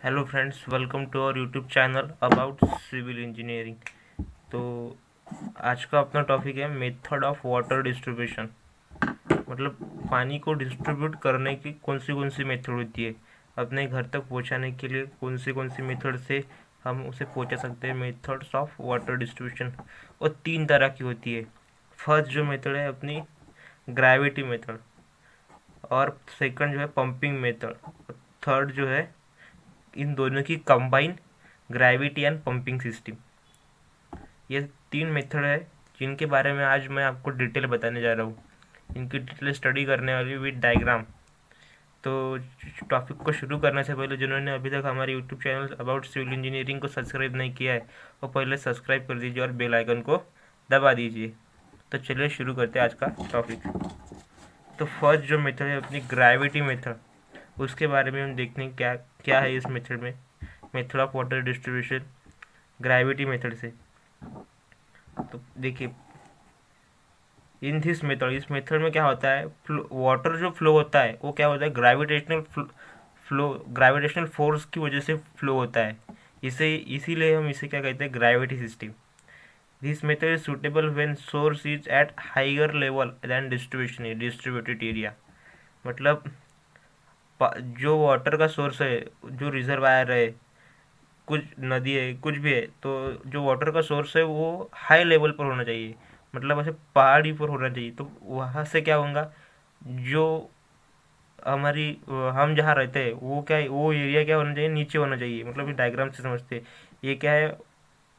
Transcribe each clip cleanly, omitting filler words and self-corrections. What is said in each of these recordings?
Hello friends, welcome to our YouTube channel about civil engineering. तो आज का अपना टॉपिक है मेथड ऑफ वाटर डिस्ट्रीब्यूशन। मतलब पानी को डिस्ट्रीब्यूट करने की कौन सी मेथड होती है, अपने घर तक पहुंचाने के लिए कौन सी मेथड से हम उसे पहुंचा सकते हैं। मेथड्स ऑफ वाटर डिस्ट्रीब्यूशन और तीन तरह की होती है। फर्स्ट जो मेथड है अपनी ग्रेविटी मेथड, और सेकंड जो है पंपिंग मेथड, थर्ड जो है इन दोनों की combine gravity and pumping system. ये तीन मेथड है जिनके बारे में आज मैं आपको डिटेल बताने जा रहा हूँ। इनकी डिटेल स्टडी करने वाली विद डायग्राम। तो टॉपिक को शुरू करने से पहले जिन्होंने अभी तक हमारे YouTube channel about civil engineering को सब्सक्राइब नहीं किया है वो पहले सब्सक्राइब कर दीजिए और बेल आइकन को दबा दीजिए। तो चलिए शुरू करते हैं आज का टॉपिक। तो फर्स्ट जो मेथड है अपनी ग्रेविटी मेथड, उसके बारे में हम देखते हैं क्या क्या है इस मेथड में। Method of water distribution gravity method से। तो देखिए इन दिस मेथड, इस मेथड में क्या होता है, वाटर जो फ्लो होता है वो क्या होता है, ग्रेविटेशनल फोर्स की वजह से फ्लो होता है। इसे इसीलिए हम इसे क्या कहते हैं, gravity system. This method is suitable when source is at higher level than distributed area. मतलब जो वाटर का सोर्स है, जो रिजर्वायर है, कुछ नदी है, कुछ भी है, तो जो वाटर का सोर्स है वो हाई लेवल पर होना चाहिए। मतलब ऐसे पहाड़ी पर होना चाहिए। तो वहाँ से क्या होगा, जो हमारी हम जहाँ रहते हैं वो क्या है, वो एरिया क्या होना चाहिए, नीचे होना चाहिए। मतलब ये डायग्राम से समझते हैं। ये क्या है,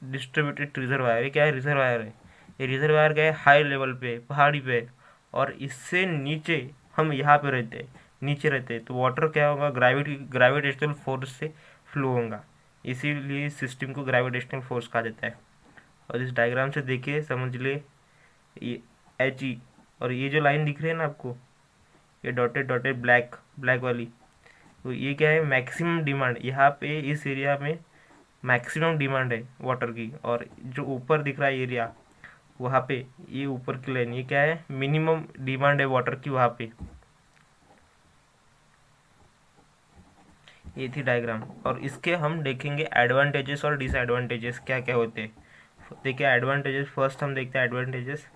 डिस्ट्रीब्यूटेड रिजर्वायर। ये क्या है, रिजर्वायर है। ये रिजर्वायर क्या है, हाई लेवल पे, पहाड़ी पे। और इससे नीचे हम यहाँ पे रहते हैं, नीचे रहते हैं, तो वाटर क्या होगा, ग्रेविटेशनल फोर्स से फ्लो होगा। इसीलिए इस सिस्टम को ग्रेविटेशनल फोर्स कहा जाता है। और इस डायग्राम से देखिए समझ ले, ये एच ई, और ये जो लाइन दिख रही है ना आपको, ये डॉटेड डॉटेड ब्लैक ब्लैक वाली, तो ये क्या है, मैक्सिमम डिमांड। यहाँ पे इस एरिया में मैक्सिमम डिमांड है वाटर की। और जो ऊपर दिख रहा है एरिया, वहाँ पे ये ऊपर की लाइन, ये क्या है, मिनिमम डिमांड है वाटर की वहाँ पे। ये थी डायग्राम। और इसके हम देखेंगे एडवांटेजेस और डिसएडवांटेजेस क्या क्या होते हैं। देखिए एडवांटेजेस, फर्स्ट हम देखते हैं advantages.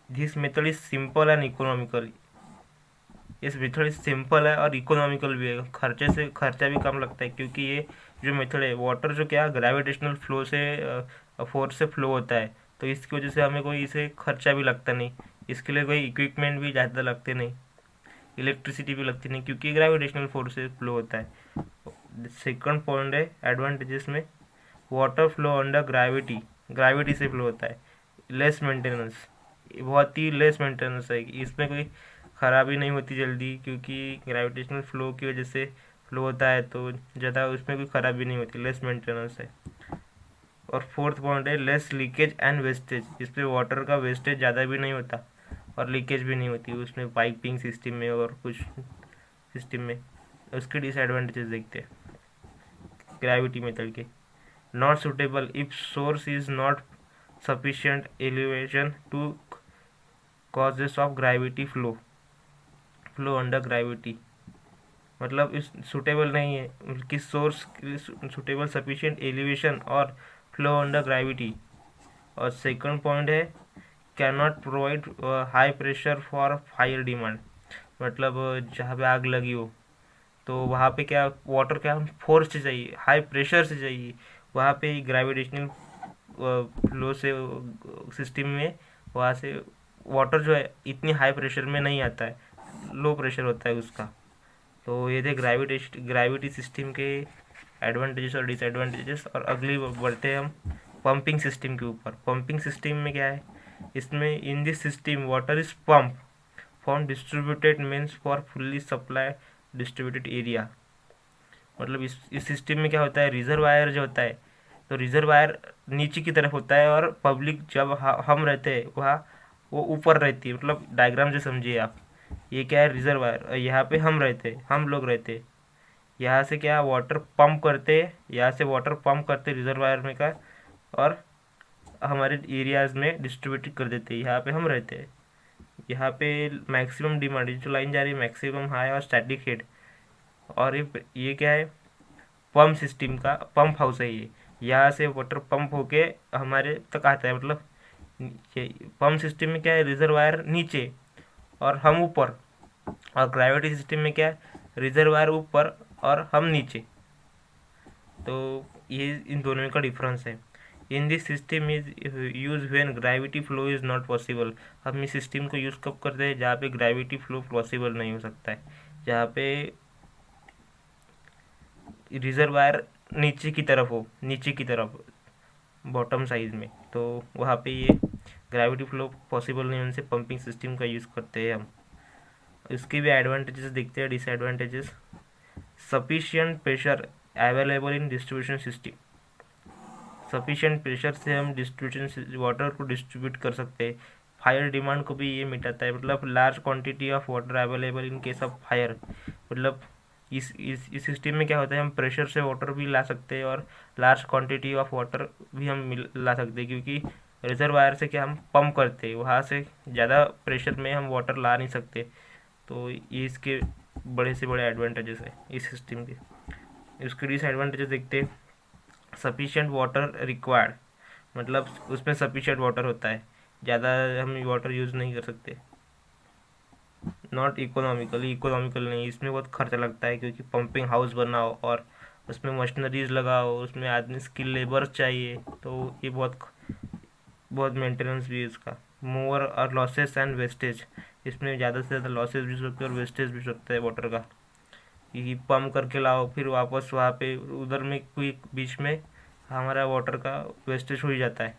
This method is simple and economical. इस मेथड इज सिंपल है और इकोनॉमिकल भी है, खर्चा भी कम लगता है, क्योंकि ये जो मेथड है, वाटर जो क्या ग्रेविटेशनल फ्लो से, फोर्स से फ्लो होता है। तो इसकी वजह से हमें कोई इसे खर्चा भी लगता नहीं। इसके लिए कोई इक्विपमेंट भी ज़्यादा लगते नहीं, इलेक्ट्रिसिटी भी लगती नहीं, क्योंकि ग्रेविटेशनल फोर्स से फ्लो होता है। सेकंड पॉइंट है एडवांटेजेस में, water flow under gravity, gravity से फ्लो होता है। लेस मेंटेनेंस, बहुत ही लेस मेंटेनेंस है, इसमें कोई ख़राबी नहीं होती जल्दी, क्योंकि ग्रेविटेशनल फ्लो की वजह से फ्लो होता है, तो ज़्यादा उसमें कोई ख़राबी नहीं होती, लेस मेंटेनेंस है। और फोर्थ पॉइंट है लेस लीकेज एंड वेस्टेज। इसमें वाटर का वेस्टेज ज़्यादा भी नहीं होता और लीकेज भी नहीं होती उसमें, पाइपिंग सिस्टम में और कुछ सिस्टम में। उसके डिसएडवांटेजेस देखते हैं ग्रेविटी मेथड के। Not suitable if source is not sufficient elevation to causes of gravity flow, flow under gravity. मतलब इस सुटेबल नहीं है, किस सोर्स सुटेबल सफिशिएंट एलिवेशन और फ्लो अंडर ग्रेविटी। और सेकंड पॉइंट है can not provide high pressure for higher demand. मतलब जहाँ पे आग लगी हो, तो वहाँ पे क्या वाटर क्या फोर्स से चाहिए, हाई प्रेशर से चाहिए। वहाँ पे ग्रेविटेशनल फ्लो से सिस्टम में, वहाँ से वाटर जो है इतनी हाई प्रेशर में नहीं आता है, लो प्रेशर होता है उसका। तो ये थे ग्रेविटी सिस्टम के एडवांटेजेस और डिसएडवांटेजेस। और अगली बढ़ते हैं हम पंपिंग सिस्टम के ऊपर। पंपिंग सिस्टम में क्या है, इसमें इन this system water is pump from distributed means for fully supply distributed area. मतलब इस सिस्टम में क्या होता है, रिजर्वायर जो होता है, तो रिजर्वायर नीचे की तरफ होता है और पब्लिक जब हम रहते हैं वहाँ वो ऊपर रहती है। मतलब डायग्राम से समझिए आप, ये क्या है, रिजर्वायर, यहाँ पे हम रहते हैं, हम लोग रहते हैं। यहाँ से क्या वाटर पंप करते हैं, यहाँ से वाटर पंप करते रिजर्वायर में का, और हमारे एरियाज में डिस्ट्रीब्यूट कर देते हैं। यहाँ पे हम रहते हैं, यहाँ पे मैक्सिमम डिमांड जो लाइन जा रही है, मैक्सिमम हाई और स्टैटिक हेड। और ये क्या है, पंप सिस्टम का पंप हाउस है ये। यहाँ से वाटर पंप होके हमारे तक आता है, मतलब पंप सिस्टम में क्या है, रिजर्वायर नीचे और हम ऊपर, और ग्रेविटी सिस्टम में क्या है, रिजर्वायर ऊपर और हम नीचे। तो ये इन दोनों का डिफरेंस है। इन this system is use when gravity flow is not possible. हम इस सिस्टम को यूज़ कब करते हैं, जहाँ पे ग्रेविटी फ्लो पॉसिबल नहीं हो सकता है, जहाँ पे रिजर्वायर नीचे की तरफ हो, नीचे की तरफ बॉटम साइज में, तो वहाँ पे ये ग्रेविटी फ्लो पॉसिबल नहीं होने से पंपिंग सिस्टम का यूज़ करते हैं हम। इसके भी एडवांटेजेस देखते हैं, disadvantages. Sufficient pressure available in distribution system. Sufficient pressure से हम डिस्ट्रीब्यूशन वाटर को डिस्ट्रीब्यूट कर सकते हैं। फायर डिमांड को भी ये मिटाता है, मतलब large quantity of water available in case of fire. मतलब इस सिस्टम में क्या होता है, हम प्रेशर से वाटर भी ला सकते हैं और लार्ज क्वांटिटी ऑफ वाटर भी हम ला सकते हैं, क्योंकि रिजर्वायर से क्या हम पंप करते हैं, वहाँ से ज़्यादा प्रेशर में हम वाटर ला नहीं सकते। तो ये इसके बड़े से बड़े एडवांटेजेस है इस सिस्टम के। इसके डिसएडवांटेजेस देखते हैं। सफिशिएंट वाटर रिक्वायर्ड, मतलब उसमें सफिशिएंट वाटर होता है, ज़्यादा हम वाटर यूज़ नहीं कर सकते। नॉट इकोनॉमिकल नहीं, इसमें बहुत खर्चा लगता है, क्योंकि पंपिंग हाउस बनाओ और उसमें मशीनरीज लगाओ, उसमें आदमी स्किल लेबर चाहिए, तो ये बहुत मेंटेनेंस भी है इसका। मोर और लॉसेस एंड वेस्टेज, इसमें ज़्यादा से ज़्यादा लॉसेस भी हो सकते हैं और वेस्टेज भी हो सकता है वाटर का, कि पंप करके लाओ फिर वापस वहाँ पे उधर में कोई बीच में हमारा वाटर का वेस्टेज हो ही जाता है।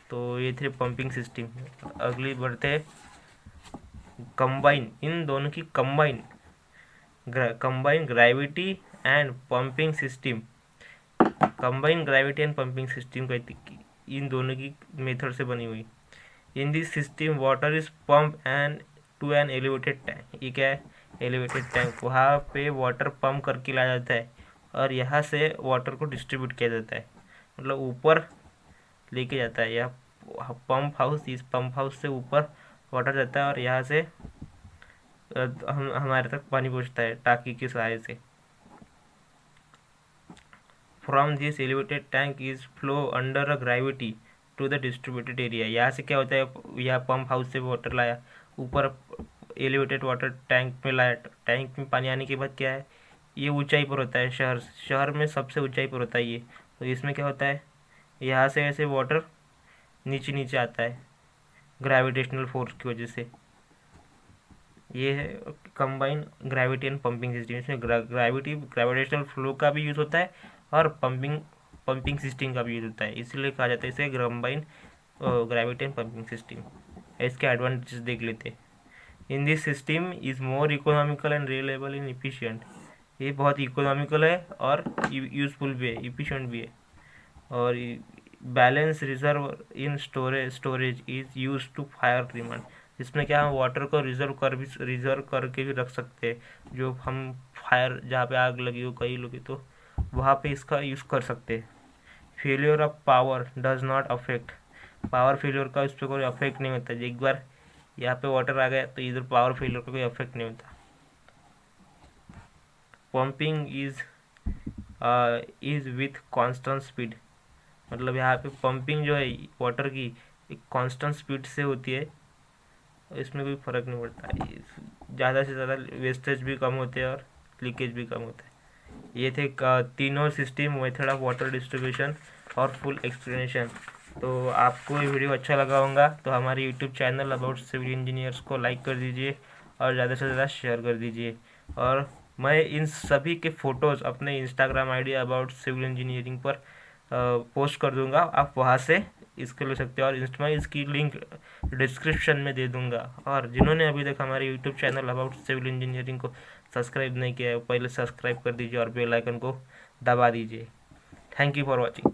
तो ये थे पंपिंग सिस्टम। अगली बढ़ते हैं कंबाइन, इन दोनों की combine gravity and pumping system. Combine gravity and pumping system का इन दोनों की मेथड से बनी हुई। In this system water is pump and to an elevated tank. ये क्या है, एलिवेटेड टैंक। वहाँ पे वाटर पंप करके लाया जाता है और यहाँ से वाटर को डिस्ट्रीब्यूट किया जाता है, मतलब ऊपर लेके जाता है। यह पंप हाउस, इस पंप हाउस से ऊपर वाटर जाता है और यहाँ से हमारे तक पानी पहुँचता है टाकी की सहायता से। From this elevated tank is flow under a gravity to the distributed area. यहाँ से क्या होता है, यह पंप हाउस से वाटर लाया, ऊपर एलिवेटेड वाटर टैंक में लाया, टैंक में पानी आने के बाद क्या है, ये ऊंचाई पर होता है, शहर में सबसे ऊंचाई पर होता है ये। तो इसमें क्या होता है, यहाँ से ऐसे वाटर नीचे नीचे आता है ग्रेविटेशनल फोर्स की वजह से। ये है combine gravity and pumping system. इसमें ग्रेविटेशनल फ्लो का भी यूज़ होता है और पंपिंग सिस्टम का भी यूज़ होता है, इसलिए कहा जाता है इसे combine gravity and pumping system. इसके एडवांटेजेस देख लेते हैं। इन this system is more economical and reliable in efficient. ये बहुत इकोनॉमिकल है और यूज़फुल भी है, इफिशिएंट भी है। और balance reserve in storage is use to fire demand. इसमें क्या हम वाटर को रिजर्व करके भी रख सकते हैं, जो हम फायर जहाँ पे आग लगी हो कहीं लगी तो वहाँ पे इसका यूज़ कर सकते हैं। Failure of power does not affect. Power failure का इस पर कोई अफेक्ट नहीं होता। एक बार यहाँ पे वाटर आ गया तो इधर पावर फेलियर का कोई अफेक्ट नहीं होता। Pumping is with constant speed, मतलब यहाँ पे पंपिंग जो है वाटर की एक कांस्टेंट स्पीड से होती है, इसमें कोई फ़र्क नहीं पड़ता। ज़्यादा से ज़्यादा वेस्टेज भी कम होते हैं और लीकेज भी कम होता है। ये थे तीनों system, method of water distribution और फुल एक्सप्लेनेशन। तो आपको ये वीडियो अच्छा लगा होगा तो हमारे YouTube channel about civil engineers को लाइक कर दीजिए और ज़्यादा से ज़्यादा शेयर कर दीजिए। और मैं इन सभी के फ़ोटोज़ अपने Instagram ID about civil engineering पर पोस्ट कर दूंगा, आप वहाँ से इसको ले सकते हैं। और मैं इसकी लिंक डिस्क्रिप्शन में दे दूंगा। और जिन्होंने अभी तक हमारे YouTube channel about civil engineering को सब्सक्राइब नहीं किया है, पहले सब्सक्राइब कर दीजिए और बेल आइकन को दबा दीजिए। Thank you for watching.